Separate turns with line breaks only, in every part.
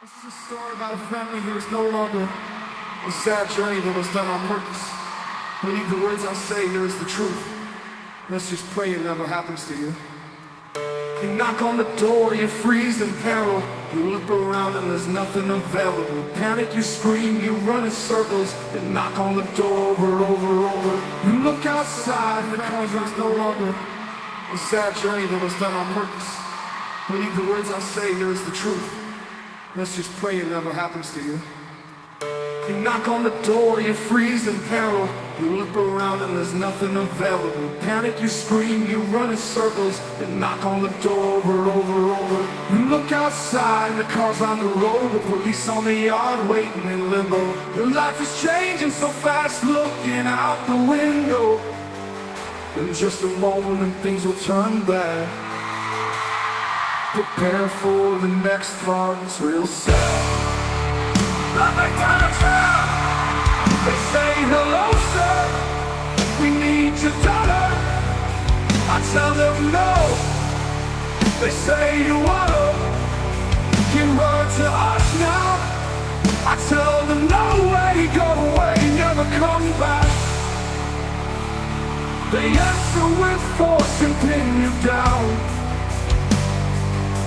This is a story about a family who is no longer a sad journey that was done on purpose. Believe the words I say, here is the truth. Let's just pray it never happens to you. You knock on the door, you freeze in peril. You look around and there's nothing available. Panic, you scream, you run in circles. You knock on the door over. You look outside, the country is no longer a sad journey that was done on purpose. Believe the words I say, here is the truth. Let's just pray it never happens to you. You knock on the door, you freeze in peril. You look around and there's nothing available. Panic, you scream, you run in circles. You knock on the door over. You look outside, the car's on the road. The police on the yard waiting in limbo. Your life is changing so fast, looking out the window. In just a moment and things will turn bad. Prepare for the next part, it's real sad. Nothing downtown. They say hello sir, we need your daughter. I tell them no. They say you wanna give her to us now. I tell them no way, go away, never come back. They answer with force and pin you down.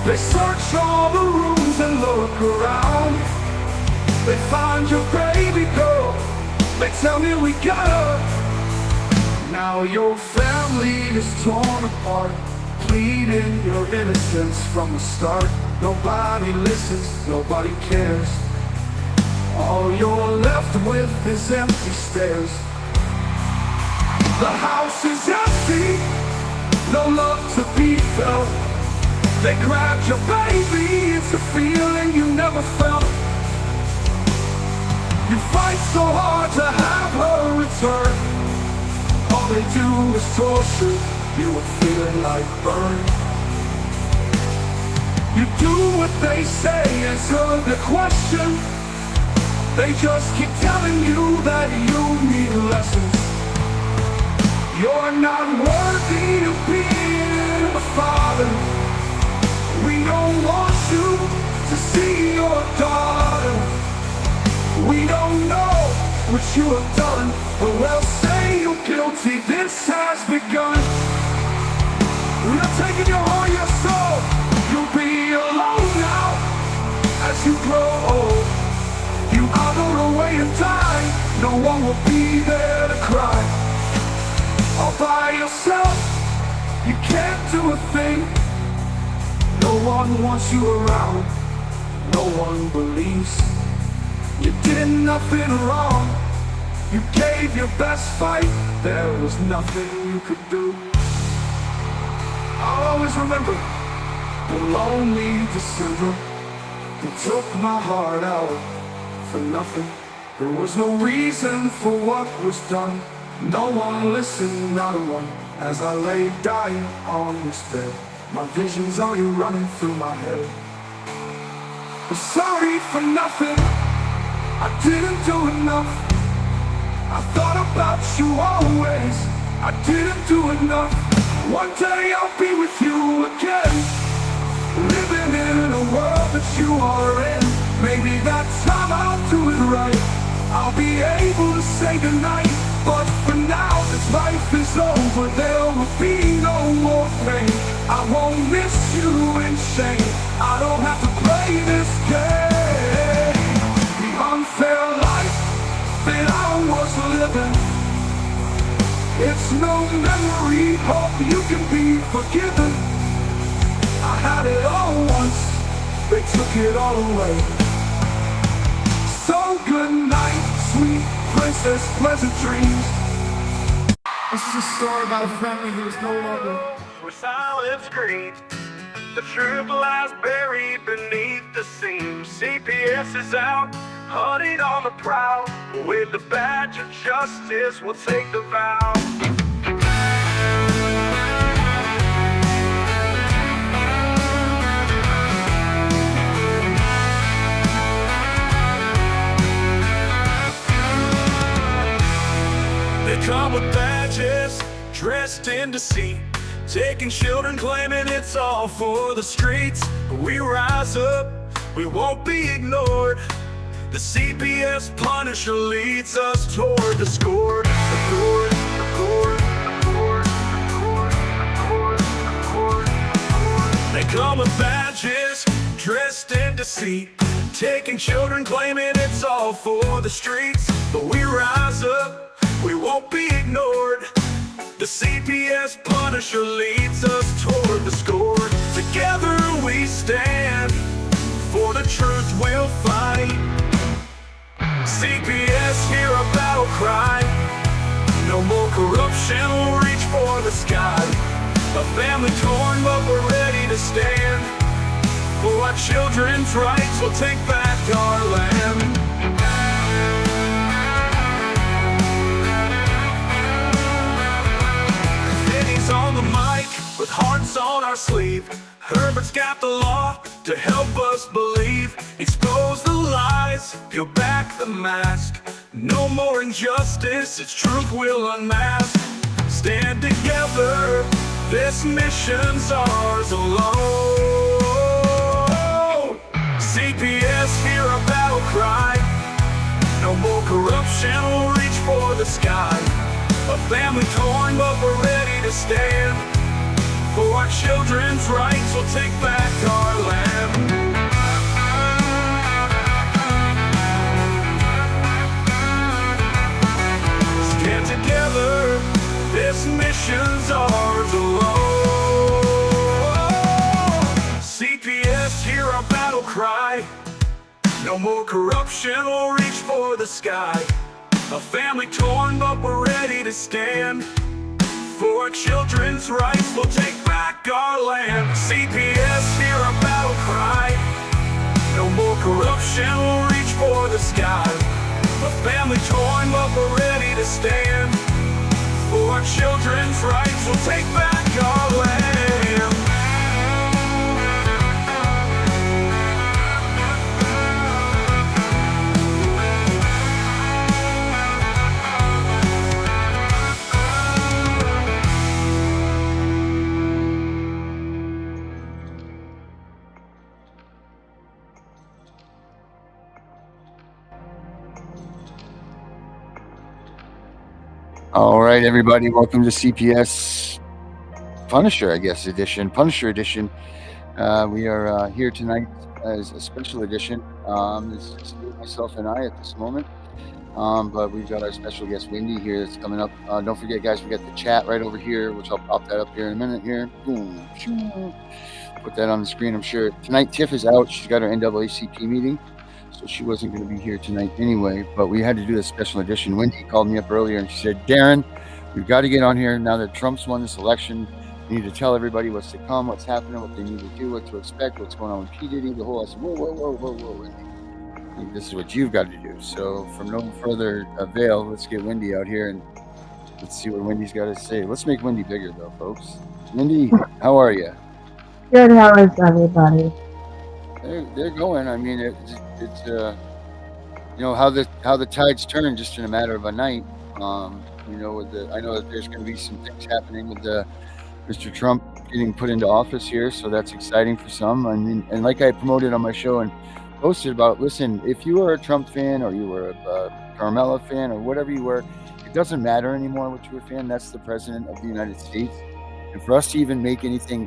They search all the rooms and look around. They find your baby girl. They tell me we got her. Now your family is torn apart, pleading your innocence from the start. Nobody listens, nobody cares. All you're left with is empty stairs. The house is empty, no love to be felt. They grabbed your baby, it's a feeling you never felt. You fight so hard to have her return. All they do is torture you are feeling like burn. You do what they say, answer the question. They just keep telling you that you need lessons. You're not worthy of being a father. We don't want you to see your daughter. We don't know what you have done, but we'll say you're guilty, this has begun. We are taking your heart, your soul. You'll be alone now as you grow old. You are going away and die, no one will be there to cry. All by yourself, you can't do a thing. No one wants you around, no one believes you did nothing wrong. You gave your best fight, there was nothing you could do. I'll always remember the lonely December. You took my heart out for nothing. There was no reason for what was done. No one listened, not a one. As I lay dying on this bed, my visions are you running through my head. I'm sorry for nothing, I didn't do enough. I thought about you always, I didn't do enough. One day I'll be with you again, living in a world that you are in. Maybe that time I'll do it right, I'll be able to say goodnight. But for now, this life is over, there will be no more pain. I won't miss you in shame, I don't have to play this game. The unfair life that I was living, it's no memory, hope you can be forgiven. I had it all once, they took it all away. So good night, sweet princess, pleasant dreams. This is a story about a family who is no longer
where silence grieves. The truth lies buried beneath the seams. CPS is out, hunted on the prowl. With the badge of justice, we'll take the vow. They come with badges, dressed in deceit, taking children, claiming it's all for the streets. We rise up, we won't be ignored. The CPS Punisher leads us toward the score. They come with badges, dressed in deceit, taking children, claiming it's all for the streets. But we rise up, we won't be ignored. The CPS Punisher leads us toward the score. Together we stand, for the truth we'll fight. CPS, hear a battle cry. No more corruption, we'll reach for the sky. A family torn, but we're ready to stand. For our children's rights, we'll take back our land. Diddy's on the mic, with hearts on our sleeve. Herbert's got the law to help us believe. Expose the lies, peel back the mask. No more injustice, it's truth we'll unmask. Stand together, this mission's ours alone. CPS, hear our battle cry. No more corruption, we'll reach for the sky. A family torn, but we're ready to stand. For our children's rights, we'll take back our land. Stand together, this mission's ours alone. CPS, hear our battle cry. No more corruption, we'll reach for the sky. A family torn, but we're ready to stand. For our children's rights, we'll take back our land. CPS, hear our battle cry. No more corruption, we'll reach for the sky. A family torn, but we're ready to stand. For our children's rights, we'll take back our land.
All right, everybody, welcome to CPS Punisher, I guess, edition, Punisher edition. We are here tonight as a special edition. This is just myself and I at this moment, but we've got our special guest, Wendy, here that's coming up. Don't forget, guys, we got the chat right over here, which I'll pop that up here in a minute here. Boom, shoo. Put that on the screen, I'm sure. Tonight, Tiff is out. She's got her NAACP meeting. So she wasn't going to be here tonight anyway, but we had to do a special edition. Wendy called me up earlier and she said, Darren, we've got to get on here now that Trump's won this election. We need to tell everybody what's to come, what's happening, what they need to do, what to expect, what's going on with Diddy, the whole. I said, whoa, Wendy. This is what you've got to do. So from no further avail, let's get Wendy out here and let's see what Wendy's got to say. Let's make Wendy bigger though, folks. Wendy, how are you?
Good, how is everybody?
They're going. I mean, it's you know how the tides turn just in a matter of a night. You know, I know that there's going to be some things happening with Mr. Trump getting put into office here, so that's exciting for some. I mean, and like I promoted on my show and posted about, listen, if you were a Trump fan or you were a Carmella fan or whatever you were, it doesn't matter anymore what you were a fan. That's the president of the United States, and for us to even make anything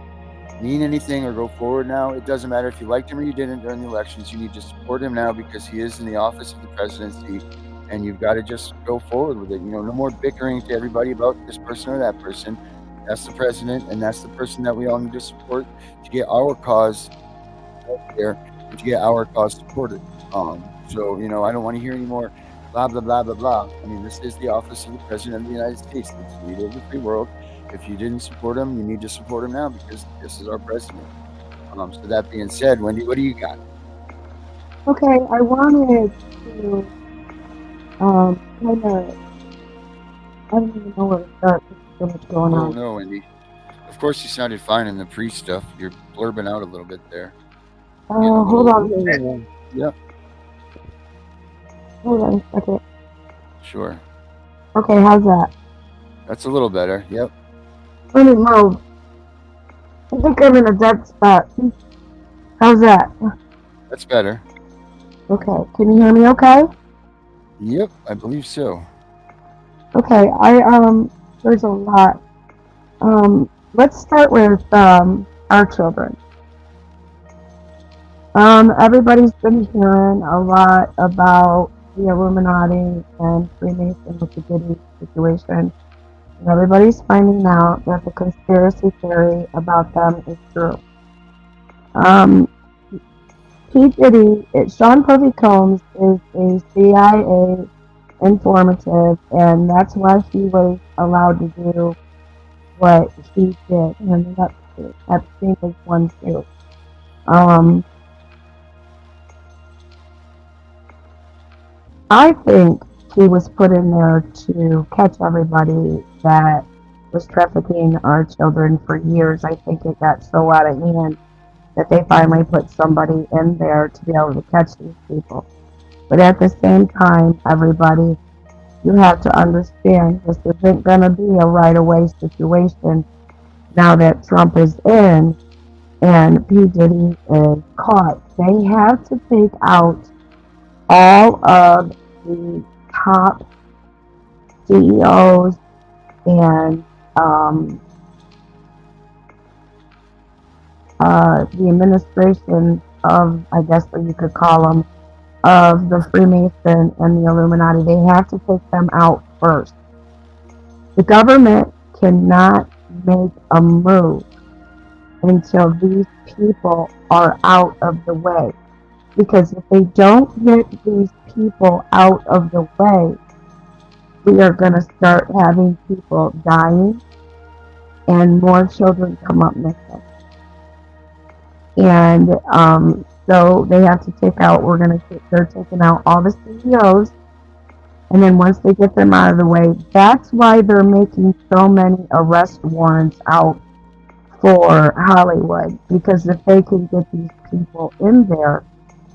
mean anything or go forward now, it doesn't matter if you liked him or you didn't during the elections. You need to support him now because he is in the office of the presidency, and you've got to just go forward with it. You know, no more bickering to everybody about this person or that person. That's the president, and that's the person that we all need to support to get our cause out there and to get our cause supported. So, you know, I don't want to hear any more blah, blah, blah, blah, blah. I mean, this is the office of the president of the United States. It's the leader of the free world. If you didn't support him, you need to support him now because this is our president. So that being said, Wendy, what do you got?
Okay, I wanted to kind of, I don't even know where to start. There's so much going on.
No, Wendy. Of course, you sounded fine in the pre-stuff. You're blurbing out a little bit there.
Hold on.
Yep.
Hold on a second.
Sure.
Okay, how's that?
That's a little better. Yep.
Let me move. I think I'm in a dead spot. How's that?
That's better.
Okay, can you hear me okay?
Yep, I believe so.
Okay, there's a lot. Let's start with our children. Everybody's been hearing a lot about the Illuminati and Freemason with the Diddy situation. And everybody's finding out that the conspiracy theory about them is true. Diddy, Sean Puffy Combs is a CIA informative, and that's why he was allowed to do what he did. And Epstein was one too. I think he was put in there to catch everybody that was trafficking our children for years. I think it got so out of hand that they finally put somebody in there to be able to catch these people. But at the same time, everybody, you have to understand this isn't going to be a right-away situation now that Trump is in and P. Diddy is caught. They have to take out all of the top CEOs and the administration of, I guess what you could call them, of the Freemason and the Illuminati. They have to take them out first. The government cannot make a move until these people are out of the way. Because if they don't get these people out of the way, we are going to start having people dying and more children come up missing. And so they have to take out, they're taking out all the CEOs. And then once they get them out of the way, that's why they're making so many arrest warrants out for Hollywood. Because if they can get these people in there,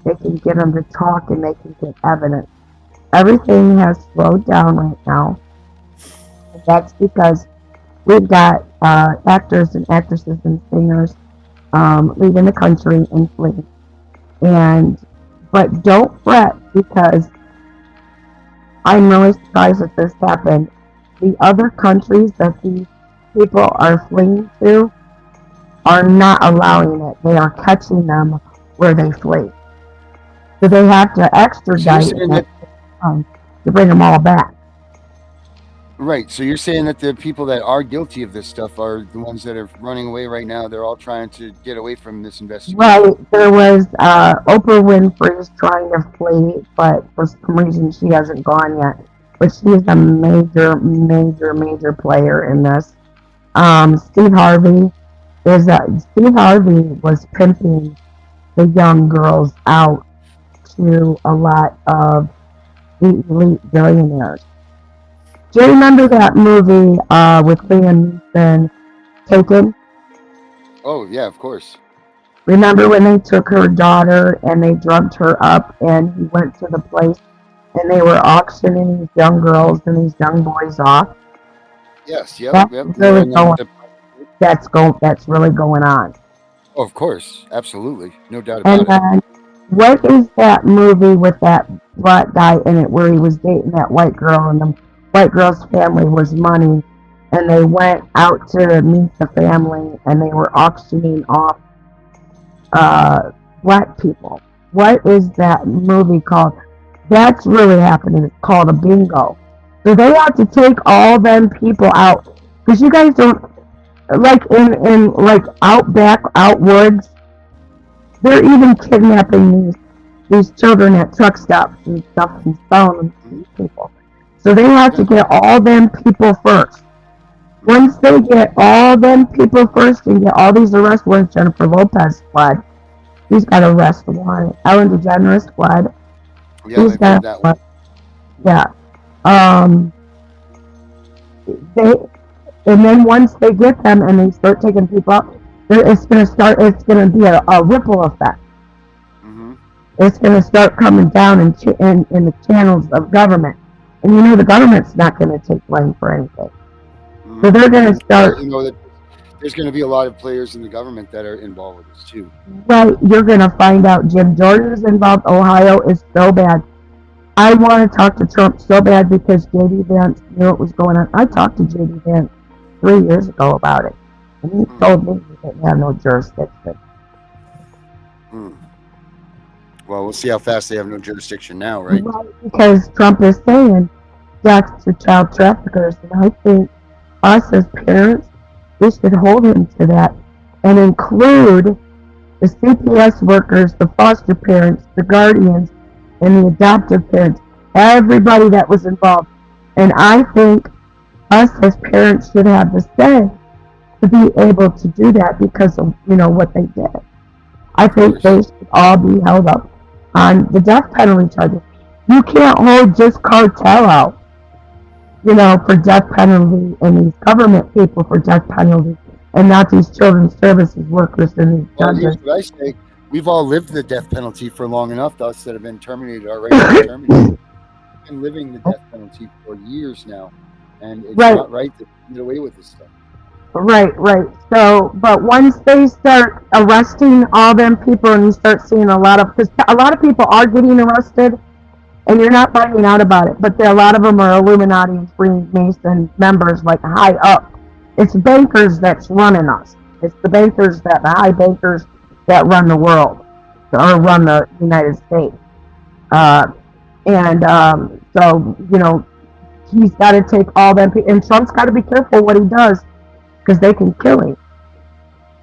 they can get them to talk and they can get evidence. Everything has slowed down right now. And that's because we've got actors and actresses and singers leaving the country and fleeing. But don't fret, because I'm really surprised that this happened. The other countries that these people are fleeing to are not allowing it. They are catching them where they flee. So they have to extradite to bring them all back.
Right. So you're saying that the people that are guilty of this stuff are the ones that are running away right now. They're all trying to get away from this investigation.
Right. There was Oprah Winfrey's trying to flee, but for some reason she hasn't gone yet. But she's a major player in this. Steve Harvey was pimping the young girls out to a lot of the elite billionaires. Do you remember that movie with Liam Neeson, Taken?
Oh, yeah, of course.
Remember when they took her daughter and they drugged her up and he went to the place and they were auctioning these young girls and these young boys off?
Yes, yep.
That's really going on.
Oh, of course, absolutely. No doubt about it.
And what is that movie with that black guy in it where he was dating that white girl and the white girl's family was money and they went out to meet the family and they were auctioning off black people? What is that movie called? That's really happening. It's called a bingo. So they have to take all them people out, because you guys don't, like in like out back, out woods, they're even kidnapping these children at truck stops and stuff and selling them to these people. So they have to get all them people first. Once they get all them people first and get all these arrest warrants, Jennifer Lopez fled. He's got an arrest warrant. Ellen DeGeneres fled.
Yeah, he's got that one.
Yeah. And then once they get them and they start taking people out, it's going to be a ripple effect. Mm-hmm. It's going to start coming down in the channels of government. And you know the government's not going to take blame for anything. Mm-hmm. So they're going to start...
there's going to be a lot of players in the government that are involved with this too.
Right, you're gonna find out Jim Jordan's involved. Ohio is so bad. I want to talk to Trump so bad because J.D. Vance knew what was going on. I talked to J.D. Vance 3 years ago about it, and he told me he didn't have no jurisdiction.
Well, we'll see how fast they have no jurisdiction now, right?
Right, because Trump is saying death to child traffickers, and I think us as parents, we should hold him to that and include the CPS workers, the foster parents, the guardians, and the adoptive parents, everybody that was involved. And I think us as parents should have the say to be able to do that because of, what they did. I think they should all be held up on the death penalty charges. You can't hold just cartel out, for death penalty and these government people for death penalty and not these children's services workers and these judges.
Here's what I say. We've all lived the death penalty for long enough. Us that have been terminated already. We've been living the death penalty for years now, and it's not right to get away with this stuff.
Right. So, but once they start arresting all them people, and you start seeing because a lot of people are getting arrested, and you're not finding out about it. But a lot of them are Illuminati and Freemason members, like high up. It's bankers that's running us. It's the high bankers that run the world or run the United States. So, he's got to take all them people, and Trump's got to be careful what he does because they can kill him.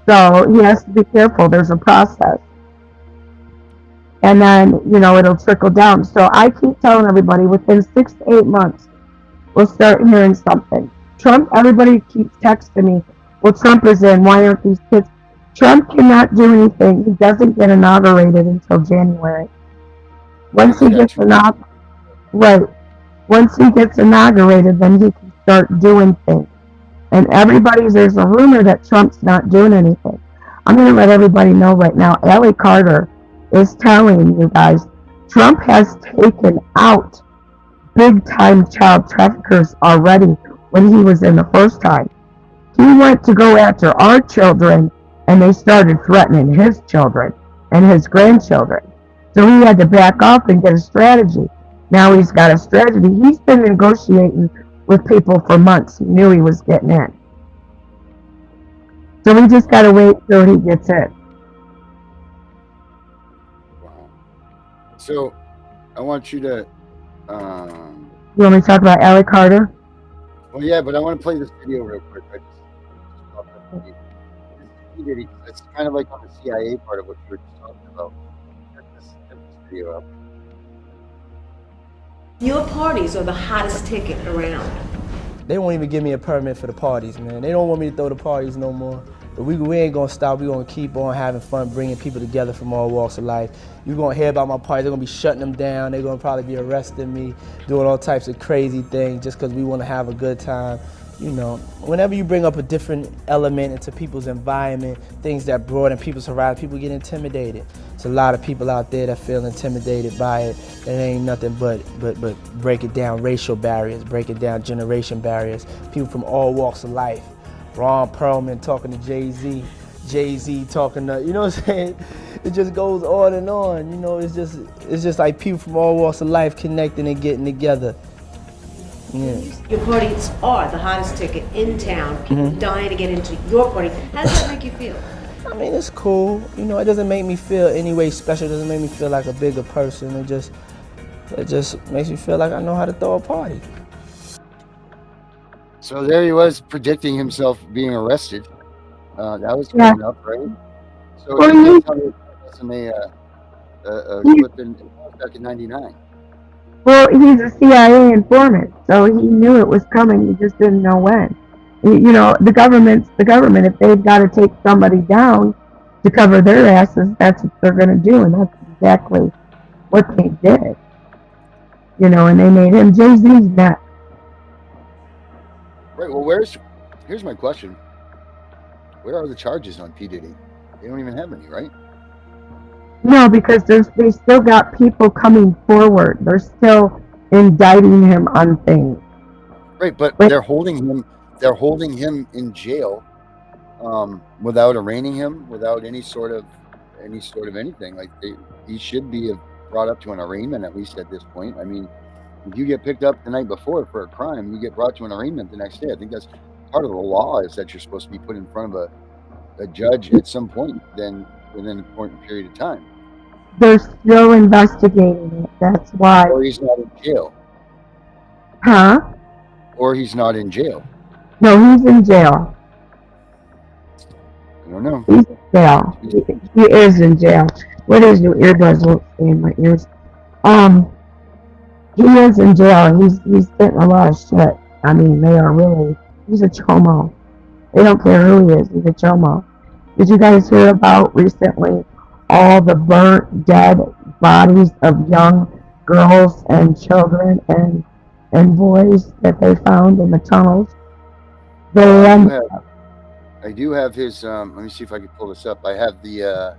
So he has to be careful. There's a process. And then, it'll trickle down. So I keep telling everybody within 6 to 8 months, we'll start hearing something. Trump, everybody keeps texting me, well, Trump is in, why aren't these kids? Trump cannot do anything. He doesn't get inaugurated until January. Once he gets inaugurated, then he can start doing things. And there's a rumor that Trump's not doing anything. I'm going to let everybody know right now, Allie Carter is telling you guys, Trump has taken out big-time child traffickers already when he was in the first time. He went to go after our children, and they started threatening his children and his grandchildren. So he had to back off and get a strategy. Now he's got a strategy. He's been negotiating with people for months. He knew he was getting in. So we just got to wait till he gets in.
Wow. So I want you to...
You want me to talk about Allie Carter?
Well, yeah, but I want to play this video real quick. It's kind of like on the CIA part of what you were just talking about. Check this video out.
Your parties are the hottest ticket around.
They won't even give me a permit for the parties, man. They don't want me to throw the parties no more. But we ain't gonna stop. We're gonna keep on having fun, bringing people together from all walks of life. You're gonna hear about my parties. They're gonna be shutting them down. They're gonna probably be arresting me, doing all types of crazy things just because we wanna have a good time. Whenever you bring up a different element into people's environment, things that broaden people's horizon, people get intimidated. There's a lot of people out there that feel intimidated by it. It ain't nothing but breaking down racial barriers, breaking down generation barriers. People from all walks of life. Ron Perlman talking to Jay-Z, Jay-Z talking to, you know what I'm saying? It just goes on and on. It's just like people from all walks of life connecting and getting together. Yeah.
Your parties are the hottest ticket in town. People dying to get into your party. How does that make you feel?
I mean, it's cool. It doesn't make me feel any way special. It doesn't make me feel like a bigger person. It just makes me feel like I know how to throw a party.
So there he was predicting himself being arrested. That was coming up, right? So he clip back in '99.
Well, he's a CIA informant, so he knew it was coming. He just didn't know when. The government. If they've got to take somebody down to cover their asses, that's what they're going to do, and that's exactly what they did. And they made him Jay-Z's neck.
Right. Well, here's my question. Where are the charges on P. Diddy? They don't even have any, right?
No, because they still got people coming forward. They're still indicting him on things.
Right, but they're holding him in jail without arraigning him, without any sort of anything. Like he should be brought up to an arraignment at least at this point. I mean, if you get picked up the night before for a crime, you get brought to an arraignment the next day. I think that's part of the law, is that you're supposed to be put in front of a judge at some point, then within an important period of time.
They're still investigating it. That's why.
Or he's not in jail.
Huh?
Or he's not in jail.
No, he's in jail.
I don't know.
He's in jail. He is in jail. What is your earbuds won't stay in my ears? He is in jail. He's getting a lot of shit. I mean, they are really. He's a chomo. They don't care who he is. He's a chomo. Did you guys hear about recently all the burnt, dead bodies of young girls and children and boys that they found in the tunnels?
I do have his. Let me see if I can pull this up. I have the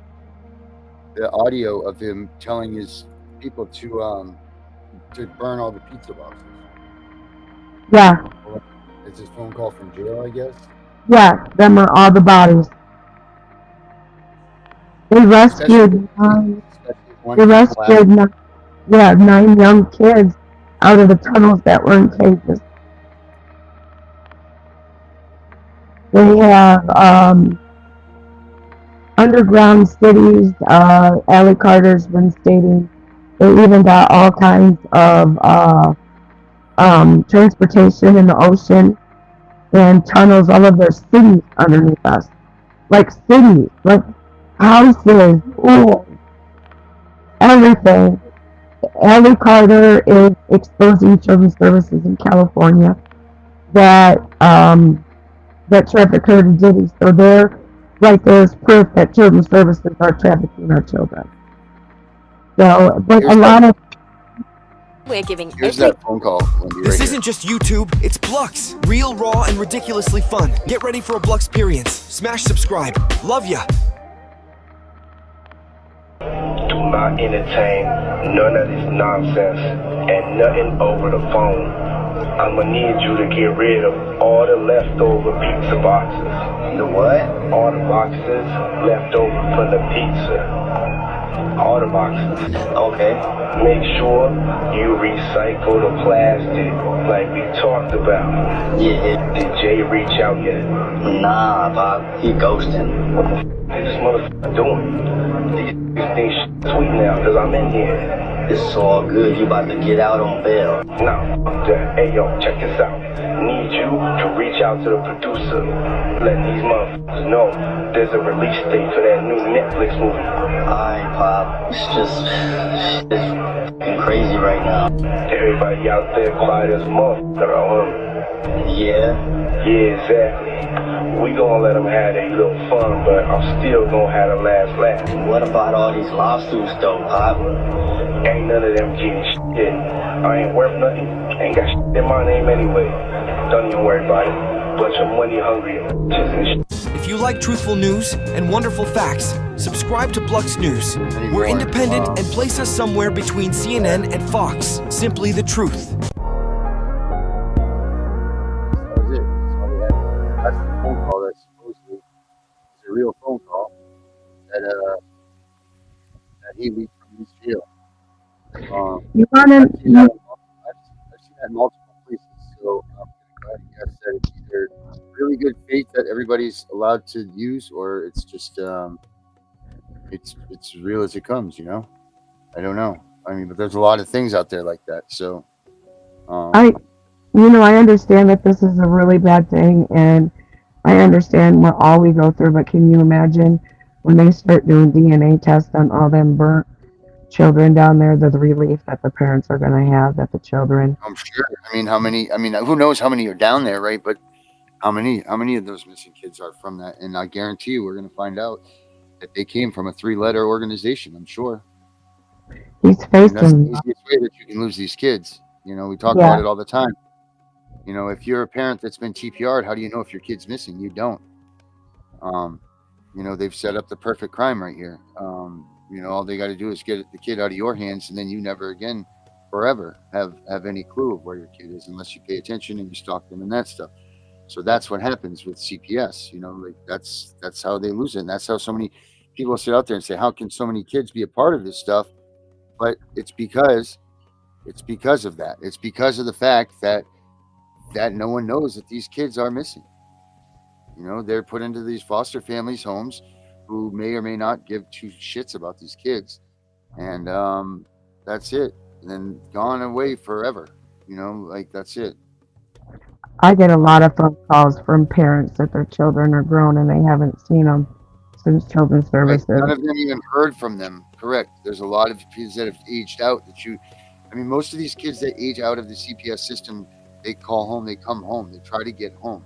audio of him telling his people to burn all the pizza boxes.
Yeah.
It's his phone call from jail, I guess.
Yeah, them are all the bodies. They rescued nine. They rescued 9 young kids out of the tunnels that were in cages. They have underground cities. Allie Carter's been stating they even got all kinds of transportation in the ocean and tunnels all of their cities underneath us. Like cities, like houses, schools, everything. Allie Carter is exposing children's services in California that traffic her to Diddy. So there, right there is proof that children's services are trafficking our children. So, but a lot of
We're giving
Here's that phone call, Wendy,
This
right
isn't just YouTube, it's Blux. Real, raw, and ridiculously fun. Get ready for a Blux experience. Smash subscribe. Love ya.
Do not entertain none of this nonsense and nothing over the phone. I'ma need you to get rid of all the leftover pizza boxes.
The what?
All the boxes left over from the pizza. All the boxes.
Okay.
Make sure you recycle the plastic like we talked about.
Yeah.
Did Jay reach out yet?
Nah, Bob. He ghosting.
What the f is this motherfucker doing? These things sweet now, cause I'm in here.
It's all good. You about to get out on bail.
No, hey yo, check this out. Need you to reach out to the producer. Let these motherfuckers know there's a release date for that new Netflix movie.
Alright, Pop. It's fucking crazy right now.
Everybody out there quiet as a motherfucker, huh?
Yeah.
Yeah, exactly. We gonna let them have their little fun, but I'm still gonna have the last laugh.
What about all these lawsuits, though, Pop?
Ain't none of them getting shit. I ain't worth nothing. Ain't got shit in my name anyway. Don't even worry about it. Bunch of money hungry and shit.
If you like truthful news and wonderful facts, subscribe to Blux News. We're independent and place us somewhere between CNN and Fox. Simply the truth.
That's the phone call that supposedly is a real phone call that he leaked from his jail.
you want to.
I've seen that in multiple places. So I'm going to guess that it's either really good faith that everybody's allowed to use, or it's just it's real as it comes. You know, I don't know. I mean, but there's a lot of things out there like that. So
I understand that this is a really bad thing, and I understand what all we go through, but can you imagine when they start doing DNA tests on all them burnt children down there, the relief that the parents are going to have, that the children...
I'm sure. I mean, who knows how many are down there, right? But how many of those missing kids are from that? And I guarantee you we're going to find out that they came from a 3-letter organization, I'm sure.
He's facing...
That's the easiest way that you can lose these kids. You know, we talk about it all the time. You know, if you're a parent that's been TPR'd, how do you know if your kid's missing? You don't. You know, they've set up the perfect crime right here. You know, all they got to do is get the kid out of your hands, and then you never again, forever, have any clue of where your kid is, unless you pay attention and you stalk them and that stuff. So that's what happens with CPS. Like that's how they lose it, and that's how so many people sit out there and say, "How can so many kids be a part of this stuff?" But it's because of that. It's because of the fact that no one knows that these kids are missing. They're put into these foster families homes who may or may not give two shits about these kids, and that's it. And then gone away forever. Like that's it.
I get a lot of phone calls from parents that their children are grown and they haven't seen them since Children's
Right.
Services.
None of them even heard from them. Correct. There's a lot of kids that have aged out most of these kids that age out of the CPS system, they call home, they come home, they try to get home.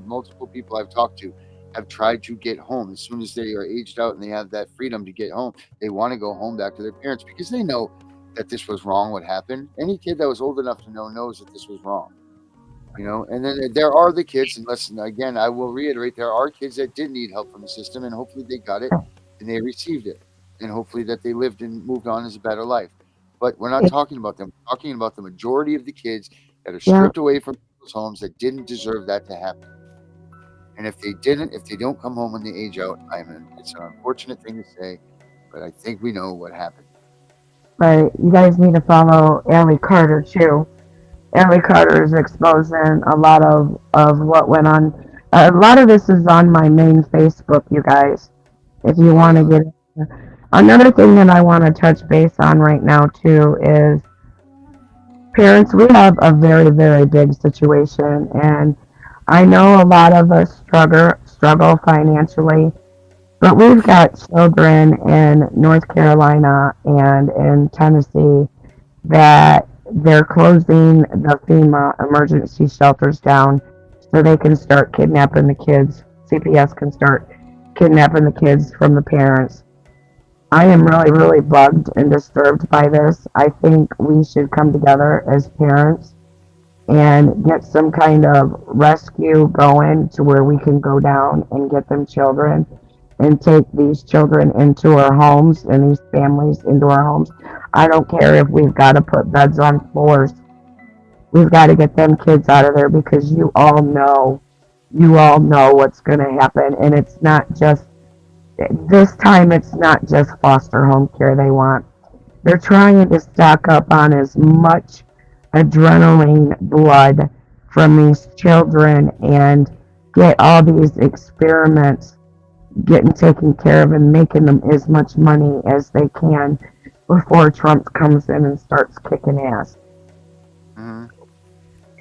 Multiple people I've talked to have tried to get home. As soon as they are aged out and they have that freedom to get home, they want to go home back to their parents because they know that this was wrong, what happened. Any kid that was old enough to know knows that this was wrong. And then there are the kids, and listen, again, I will reiterate, there are kids that did need help from the system, and hopefully they got it and they received it, and hopefully that they lived and moved on as a better life. But we're not talking about them. We're talking about the majority of the kids that are stripped away from people's homes that didn't deserve that to happen. And if they don't come home when they age out, it's an unfortunate thing to say, but I think we know what happened.
Right. You guys need to follow Allie Carter too. Allie Carter is exposing a lot of what went on. A lot of this is on my main Facebook, you guys, if you want to get it. Another thing that I want to touch base on right now too is parents. We have a very, very big situation, and I know a lot of us struggle financially, but we've got children in North Carolina and in Tennessee that they're closing the FEMA emergency shelters down so they can start kidnapping the kids. CPS can start kidnapping the kids from the parents. I am really, really bugged and disturbed by this. I think we should come together as parents and get some kind of rescue going to where we can go down and get them children and take these children into our homes and these families into our homes. I don't care if we've got to put beds on floors. We've got to get them kids out of there because you all know what's going to happen. And it's not just, this time it's not just foster home care they want. They're trying to stock up on as much adrenaline blood from these children and get all these experiments getting taken care of and making them as much money as they can before Trump comes in and starts kicking ass. Mm-hmm.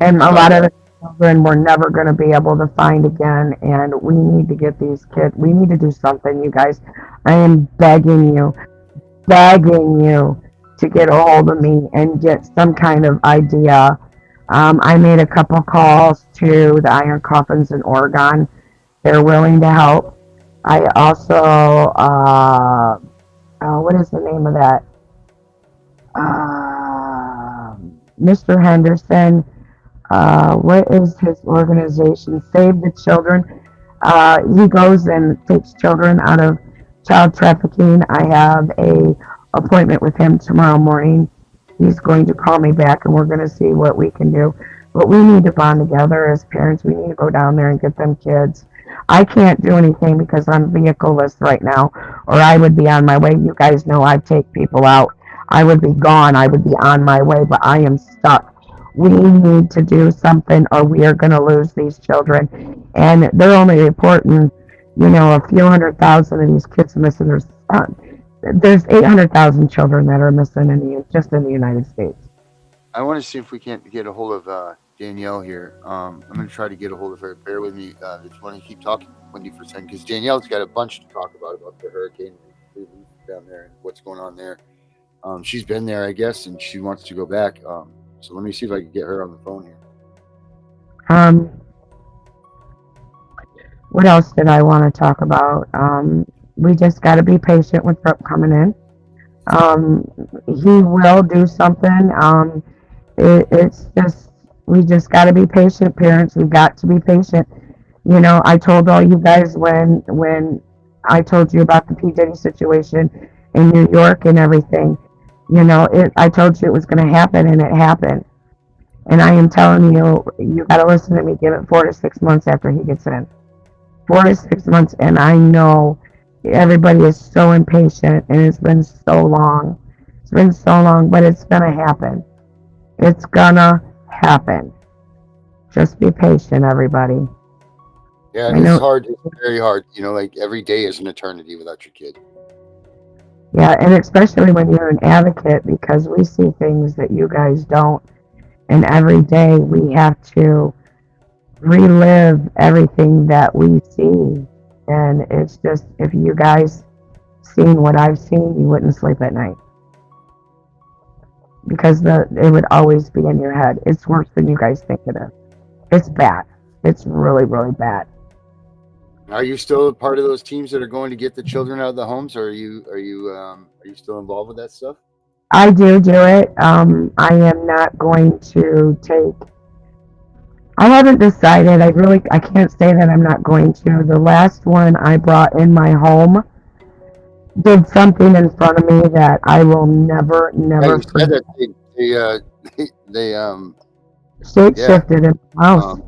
And a lot of the children we're never going to be able to find again, and we need to get these kids, we need to do something, you guys. I am begging you to get a hold of me and get some kind of idea. I made a couple calls to the Iron Coffins in Oregon. They're willing to help. I also, what is the name of that? Mr. Henderson, what is his organization? Save the Children. He goes and takes children out of child trafficking. I have a appointment with him tomorrow morning. He's going to call me back and we're going to see what we can do. But we need to bond together as parents. We need to go down there and get them kids. I can't do anything because I'm vehicleless right now, or I would be on my way. You guys know I take people out. I would be gone. I would be on my way, but I am stuck. We need to do something or we are going to lose these children. And they're only reporting, a few 100,000 of these kids missing. There's 800,000 children that are missing just in the United States.
I want to see if we can't get a hold of Danielle here. I'm going to try to get a hold of her. Bear with me. If you want to keep talking, Wendy, for a second, because Danielle's got a bunch to talk about the hurricane down there and what's going on there. She's been there, I guess, and she wants to go back. So let me see if I can get her on the phone here.
What else did I want to talk about? We just got to be patient with Trump coming in. He will do something. It's just, we just got to be patient, parents. We've got to be patient. I told all you guys when I told you about the P. Diddy situation in New York and everything, I told you it was going to happen, and it happened. And I am telling you, you got to listen to me. Give it 4 to 6 months after he gets in. 4 to 6 months, and I know everybody is so impatient, and it's been so long. It's been so long, but it's gonna happen. It's gonna happen. Just be patient, everybody.
Yeah,
I
it's
know.
hard. It's very hard. You know, like every day is an eternity without your kid.
Yeah, and especially when you're an advocate, because we see things that you guys don't, and every day we have to relive everything that we see. And it's just, if you guys seen what I've seen, you wouldn't sleep at night. Because it would always be in your head. It's worse than you guys think it is. It's bad. It's really, really bad.
Are you still a part of those teams that are going to get the children out of the homes, or are you still involved with that stuff?
I do it. I am not going to take. I haven't decided. I can't say that I'm not going to. The last one I brought in my home did something in front of me that I will never
You said
forget.
that they
Shape shifted in the house.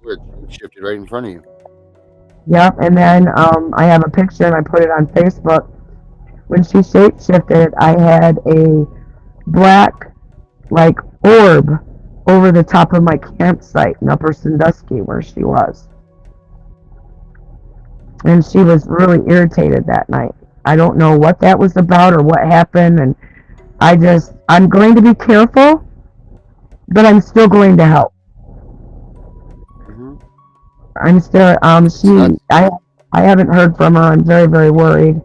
It shifted right in front of you.
Yep, and then I have a picture and I put it on Facebook. When she shape shifted, I had a black like orb over the top of my campsite in Upper Sandusky where she was. And she was really irritated that night. I don't know what that was about or what happened, and I'm going to be careful, but I'm still going to help. I'm still I haven't heard from her. I'm very, very worried.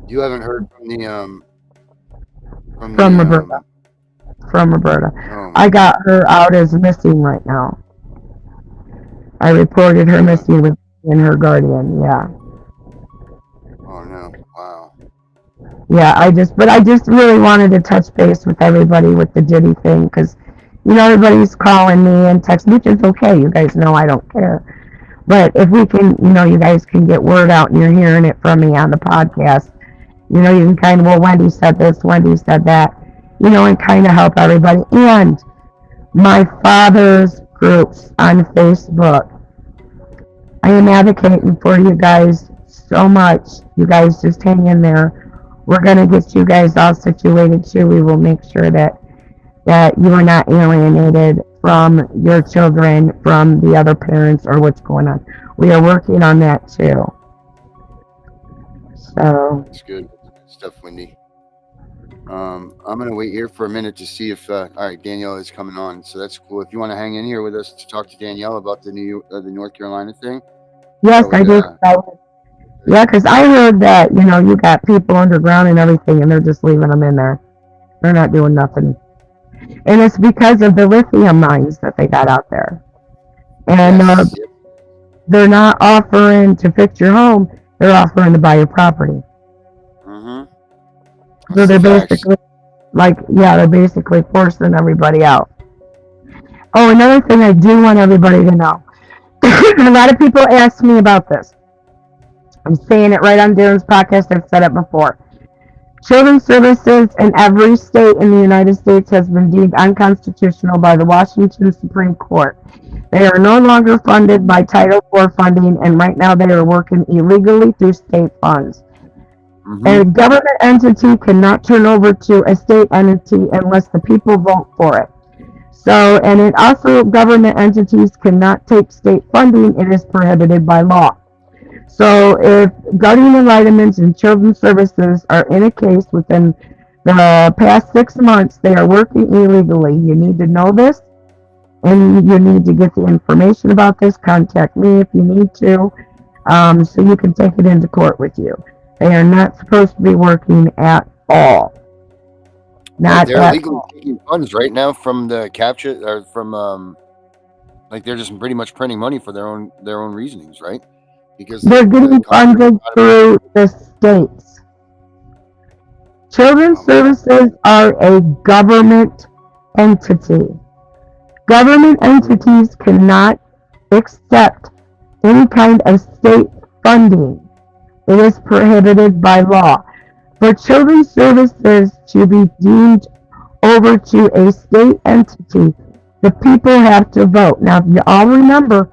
You haven't heard from the
from Roberta. From Roberta.
Oh,
I got her out as missing right now. I reported her missing with her guardian. Yeah.
Oh no! Wow.
Yeah, I just really wanted to touch base with everybody with the Diddy thing, because everybody's calling me and texting me, which is okay. You guys know I don't care. But if we can, you guys can get word out and you're hearing it from me on the podcast, you can kind of, well, Wendy said this, Wendy said that, and kind of help everybody. And my father's groups on Facebook, I am advocating for you guys so much. You guys just hang in there. We're going to get you guys all situated too. We will make sure that you are not alienated from your children, from the other parents, or what's going on. We are working on that too. So
that's good stuff, Wendy. I'm gonna wait here for a minute to see if all right, Danielle is coming on, so that's cool. If you want to hang in here with us to talk to Danielle about the North Carolina thing.
Yes, I do. Yeah, because I heard that you got people underground and everything, and they're just leaving them in there. They're not doing nothing. And it's because of the lithium mines that they got out there. And they're not offering to fix your home, they're offering to buy your property. So they're basically they're basically forcing everybody out. Oh, another thing I do want everybody to know. A lot of people ask me about this. I'm saying it right on Darren's podcast. I've said it before. Children's services in every state in the United States has been deemed unconstitutional by the Washington Supreme Court. They are no longer funded by Title IV funding, and right now they are working illegally through state funds. A government entity cannot turn over to a state entity unless the people vote for it. So, and it also, government entities cannot take state funding. It is prohibited by law. So if guardian ad litements and children's services are in a case within the past 6 months, they are working illegally. You need to know this, and you need to get the information about this. Contact me if you need to, so you can take it into court with you. They are not supposed to be working at all.
They're legally taking funds right now from the capture, or from they're just pretty much printing money for their own reasonings, right? Because
they're getting funded through the states. Children's services are a government entity. Government entities cannot accept any kind of state funding. It is prohibited by law. For children's services to be deemed over to a state entity, the people have to vote. Now, if you all remember,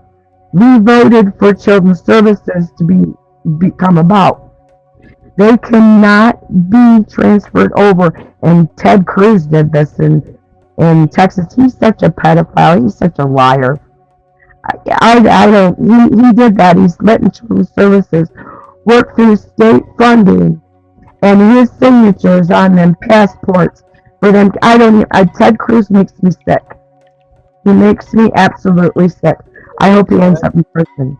we voted for children's services to become about. They cannot be transferred over. And Ted Cruz did this in Texas. He's such a pedophile. He's such a liar. I don't. He did that. He's letting children's services work through state funding, and his signatures on them passports for them. I don't. Ted Cruz makes me sick. He makes me absolutely sick. I hope he ends up in prison.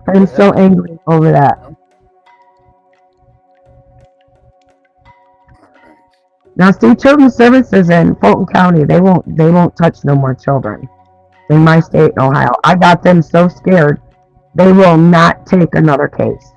I'm so angry over that. Now, state children's services in Fulton County, they won't touch no more children. In my state, in Ohio, I got them so scared, they will not take another case.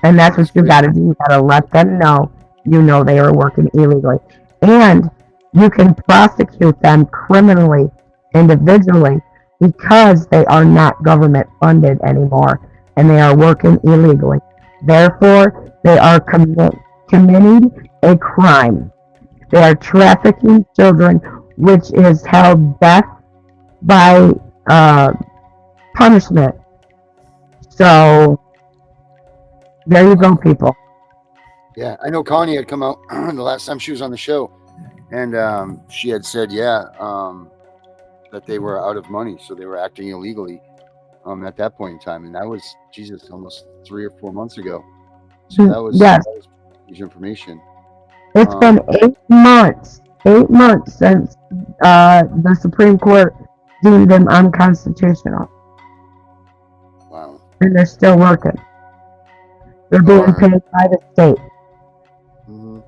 And that's what you got to do. You got to let them know, they are working illegally, and you can prosecute them criminally, individually, because they are not government funded anymore, and they are working illegally. Therefore, they are committing a crime. They are trafficking children, which is held death by punishment. So there you go, people.
Yeah, I know Connie had come out the last time she was on the show, and she had said, that they were out of money, so they were acting illegally at that point in time, and that was almost 3 or 4 months ago. So that was huge information.
It's been 8 months. 8 months since the Supreme Court deemed them unconstitutional.
Wow.
And they're still working. They're being paid by the state.
Mm-hmm.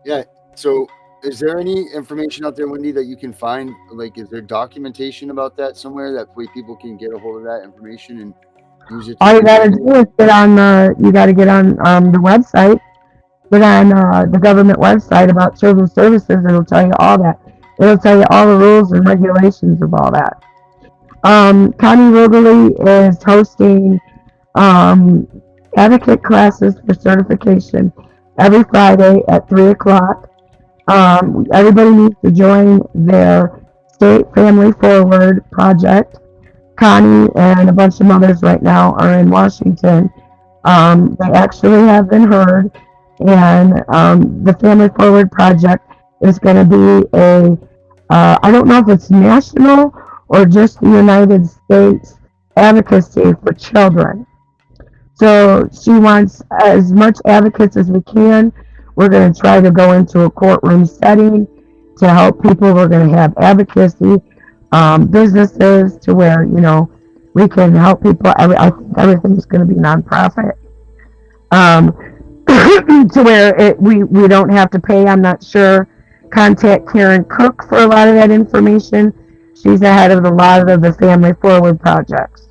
Yeah. So is there any information out there, Wendy, that you can find? Like, is there documentation about that somewhere that way people can get a hold of that information and use it?
All you gotta do is get on the website. Get on the government website about children's services. It'll tell you all that. It'll tell you all the rules and regulations of all that. Connie Rogerly is hosting advocate classes for certification every Friday at 3 o'clock. Everybody needs to join their State Family Forward project. Connie and a bunch of mothers right now are in Washington. They actually have been heard, and the Family Forward project is going to be I don't know if it's national or just the United States advocacy for children. So she wants as much advocates as we can. We're going to try to go into a courtroom setting to help people. We're going to have advocacy businesses to where, we can help people. I think everything's going to be nonprofit to where we don't have to pay. I'm not sure. Contact Karen Cook for a lot of that information. She's ahead of a lot of the Family Forward projects.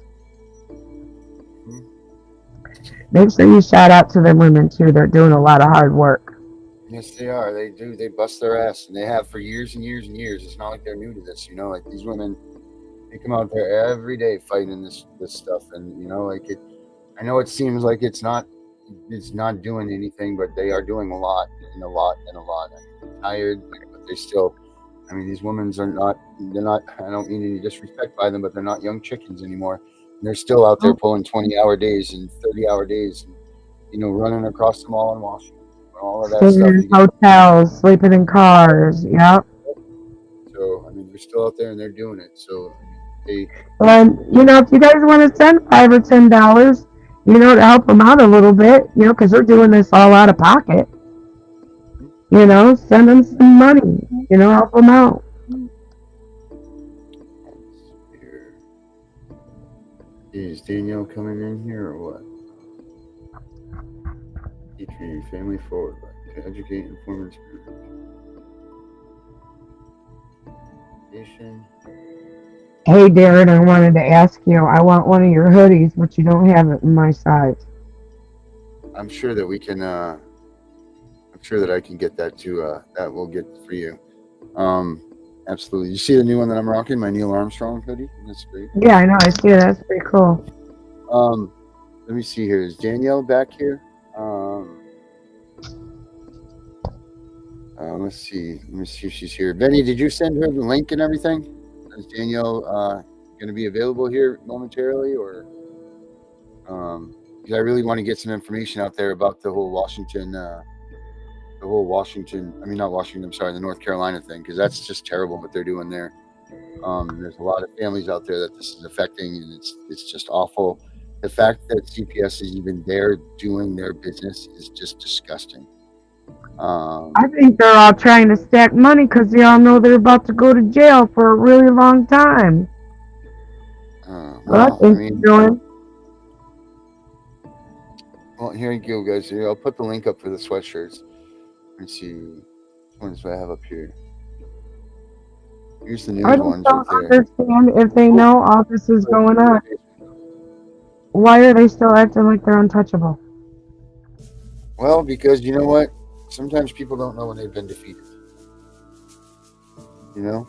Make sure you shout out to the women too. They're doing a lot of hard work.
Yes, they are. They do. They bust their ass, and they have for years and years and years. It's not like they're new to this, Like these women, they come out there every day fighting this stuff, and I know it seems like it's not doing anything, but they are doing a lot and a lot and a lot. I'm tired, but they still. I mean, these women are not. They're not. I don't mean any disrespect by them, but they're not young chickens anymore. They're still out there pulling 20-hour days and 30-hour days, and running across the mall in Washington, all of that
Staying
stuff.
In hotels, sleeping in cars, yep.
So I mean, they're still out there and they're doing it. So they.
And if you guys want to send $5 or $10, to help them out a little bit, because they're doing this all out of pocket. Send them some money. Help them out.
Is Danielle coming in here or what? Teaching Family Forward to educate, inform, and education.
Hey, Darren, I wanted to ask you. I want one of your hoodies, but you don't have it in my size.
I'm sure that we can. I'm sure that I can get that too. That we'll get for you. Absolutely. You see the new one that I'm rocking, my Neil Armstrong hoodie? That's great.
Yeah, I know. I see it. That's pretty cool.
Let me see here. Is Danielle back here? Let's see. Let me see if she's here. Benny, did you send her the link and everything? Is Danielle going to be available here momentarily, or? Because I really want to get some information out there about the whole Washington. I mean, not Washington. I'm sorry, the North Carolina thing, because that's just terrible what they're doing there. There's a lot of families out there that this is affecting, and it's just awful. The fact that CPS is even there doing their business is just disgusting.
I think they're all trying to stack money because they all know they're about to go to jail for a really long time.
Well,
I mean,
well, here you go, guys. Here, I'll put the link up for the sweatshirts. Let's see. Which ones do I have up here? Here's the news ones right there.
I don't understand if they know all this is going on. Why are they still acting like they're untouchable?
Well, because you know what? Sometimes people don't know when they've been defeated. You know?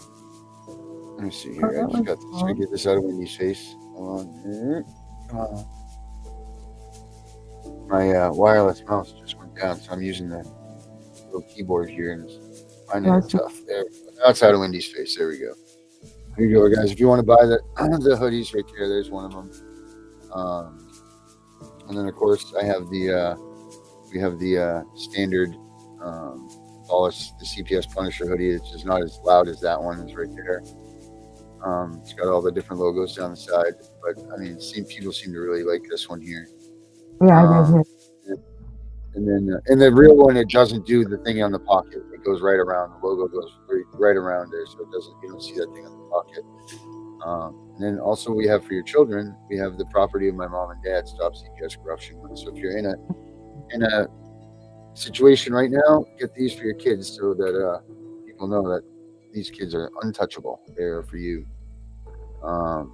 Let me see here. I just got this. I get this out of Wendy's face. Hold on here. Come on. My wireless mouse just went down, so I'm using the little keyboard here, and it's finding it tough. There. Now it's out of Wendy's face. There we go. Here you go, guys. If you want to buy the hoodies right there, there's one of them. And then of course I have the we have the standard the CPS Punisher hoodie, which is not as loud as that one is right there. It's got all the different logos down the side, but I mean, people seem to really like this one here.
Yeah, I do.
And then the real one, it doesn't do the thing on the pocket. It goes right around. The logo goes right around there, so you don't see that thing on the pocket. And then also we have for your children, we have the property of my mom and dad Stop CPS Corruption. So if you're in a situation right now, get these for your kids so that people know that these kids are untouchable. They're for you. So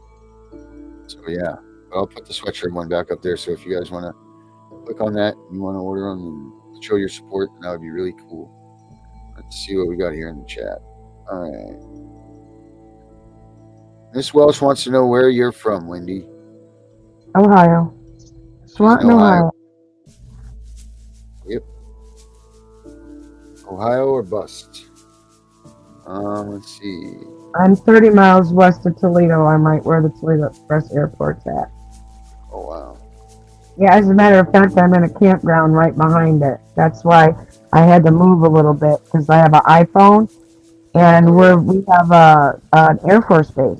yeah, but I'll put the sweatshirt one back up there. So if you guys want to click on that, and you want to order them and show your support, that would be really cool. Let's see what we got here in the chat. All right. Miss Welsh wants to know where you're from, Wendy.
Ohio. Swanton, Ohio.
Yep. Ohio or bust? Let's see.
I'm 30 miles west of Toledo. I'm right where the Toledo Express Airport's at.
Oh, wow.
Yeah, as a matter of fact, I'm in a campground right behind it. That's why I had to move a little bit, because I have an iPhone, and we have an Air Force base.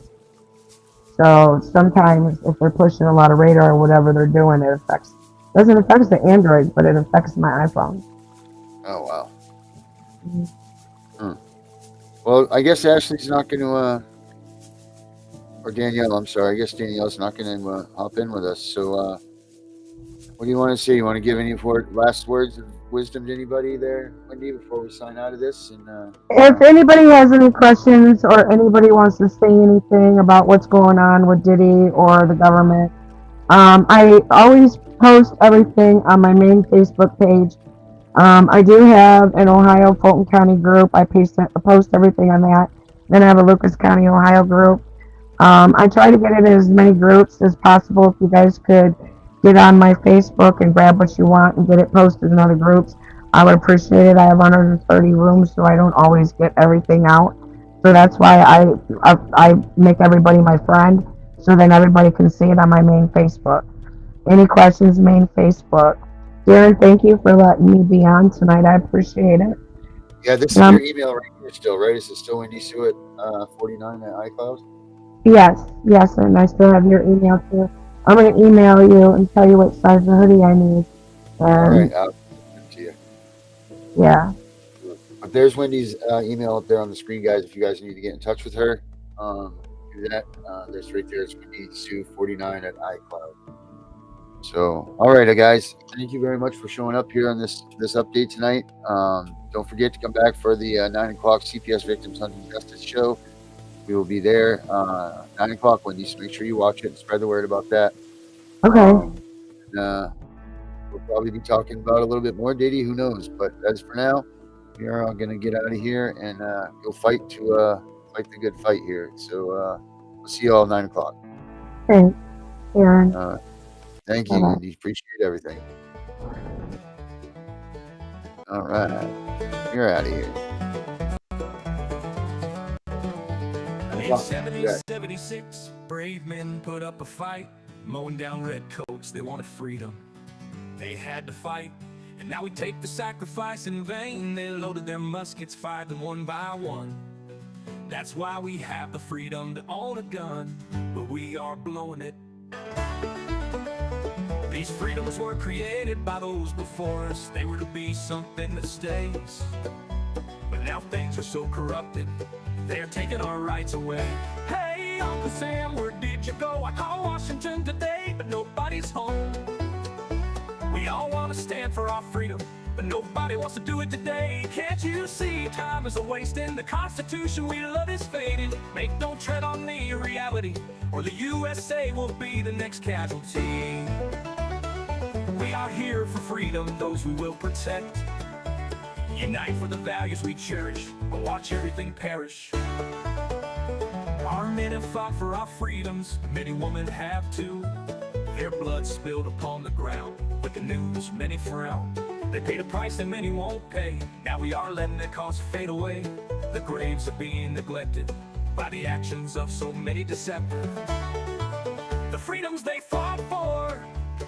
So sometimes if they're pushing a lot of radar or whatever they're doing, doesn't affect the Android, but it affects my iPhone.
Oh, wow. Mm-hmm. Well, I guess Ashley's not going to, or Danielle, I'm sorry. I guess Danielle's not going to hop in with us. So what do you want to say? You want to give any last words of wisdom to anybody there, Wendy, before we sign out of this? And
if anybody has any questions or anybody wants to say anything about what's going on with Diddy or the government, I always post everything on my main Facebook page. I do have an Ohio Fulton County group. I post everything on that. Then I have a Lucas County, Ohio group. I try to get it in as many groups as possible. If you guys could get on my Facebook and grab what you want and get it posted in other groups, I would appreciate it. I have 130 rooms, so I don't always get everything out. So that's why I make everybody my friend, so then everybody can see it on my main Facebook. Any questions, main Facebook. Darren, thank you for letting me be on tonight. I appreciate it.
Yeah, this is your email right here still, right? Is it still Wendy Suet 49 at iCloud?
Yes, and I still have your email too. I'm going to email you and tell you what size of hoodie I need.
All right, I'll send it to you.
Yeah.
But there's Wendy's email up there on the screen, guys. If you guys need to get in touch with her, do that. There's right there. It's Wendy Sue 49 at iCloud. So, all right, guys. Thank you very much for showing up here on this update tonight. Don't forget to come back for the 9 o'clock CPS Victims Hunting Justice show. We will be there 9 o'clock, Wendy. So make sure you watch it and spread the word about that.
Okay.
We'll probably be talking about a little bit more Diddy. Who knows? But as for now, we are all going to get out of here and go fight the good fight here. So we'll see you all 9 o'clock.
Thanks, Aaron.
Thank you, Andy. Appreciate everything. All right. You're out of here.
In 1776, brave men put up a fight, mowing down redcoats, they wanted freedom. They had to fight, and now we take the sacrifice in vain. They loaded their muskets, fired them one by one. That's why we have the freedom to own a gun, but we are blowing it. These freedoms were created by those before us. They were to be something that stays. But now things are so corrupted, they're taking our rights away. Hey, Uncle Sam, where did you go? I called Washington today, but nobody's home. We all want to stand for our freedom, but nobody wants to do it today. Can't you see time is a waste and the Constitution we love is fading? Make no tread on the reality, or the USA will be the next casualty. We are here for freedom, those we will protect. Unite for the values we cherish, or watch everything perish. Our men have fought for our freedoms, many women have too. Their blood spilled upon the ground, with the news many frown. They paid a price that many won't pay. Now we are letting their cause fade away. The graves are being neglected by the actions of so many deceptive. The freedoms they fought for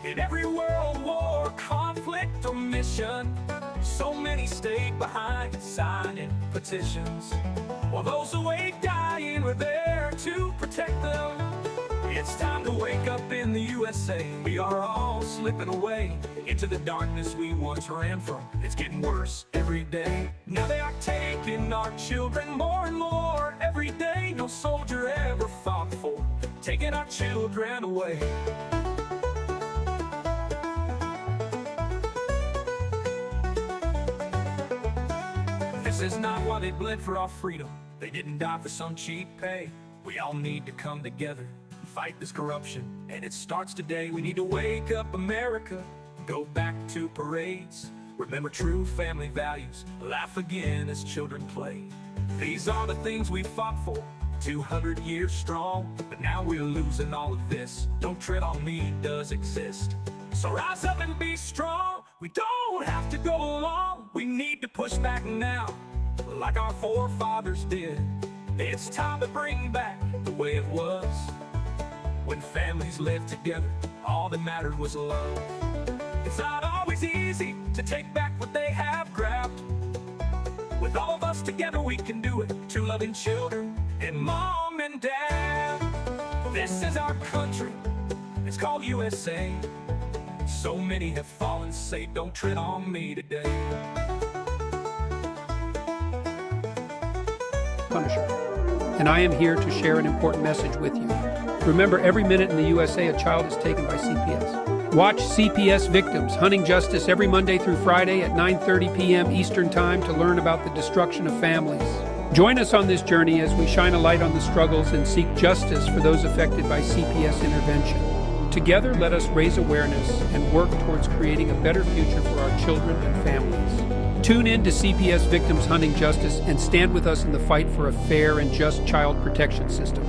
in every world war, conflict or mission, so many stayed behind signing petitions, while those awake dying were there to protect them. It's time to wake up in the USA. We are all slipping away into the darkness we once ran from. It's getting worse every day. Now they are taking our children more and more every day. No soldier ever fought for taking our children away. This is not why they bled for our freedom. They didn't die for some cheap pay. We all need to come together and fight this corruption, and it starts today. We need to wake up America, go back to parades, remember true family values, laugh again as children play. These are the things we fought for, 200 years strong, but now we're losing all of this. Don't tread on me does exist. So rise up and be strong. We don't have to go along. We need to push back now, like our forefathers did. It's time to bring back the way it was, when families lived together, all that mattered was love. It's not always easy to take back what they have grabbed. With all of us together we can do it, two loving children and mom and dad. This is our country, it's called USA. So many have fallen, say don't tread on me today.
Punisher, and I am here to share an important message with you. Remember, every minute in the USA a child is taken by CPS. Watch CPS Victims Hunting Justice every Monday through Friday at 9:30 p.m. Eastern Time to learn about the destruction of families. Join us on this journey as we shine a light on the struggles and seek justice for those affected by CPS intervention. Together, let us raise awareness and work towards creating a better future for our children and families. Tune in to CPS Victims Hunting Justice and stand with us in the fight for a fair and just child protection system.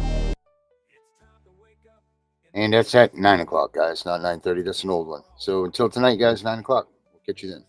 And that's at 9 o'clock, guys, not 9:30. That's an old one. So until tonight, guys, 9 o'clock. We'll catch you then.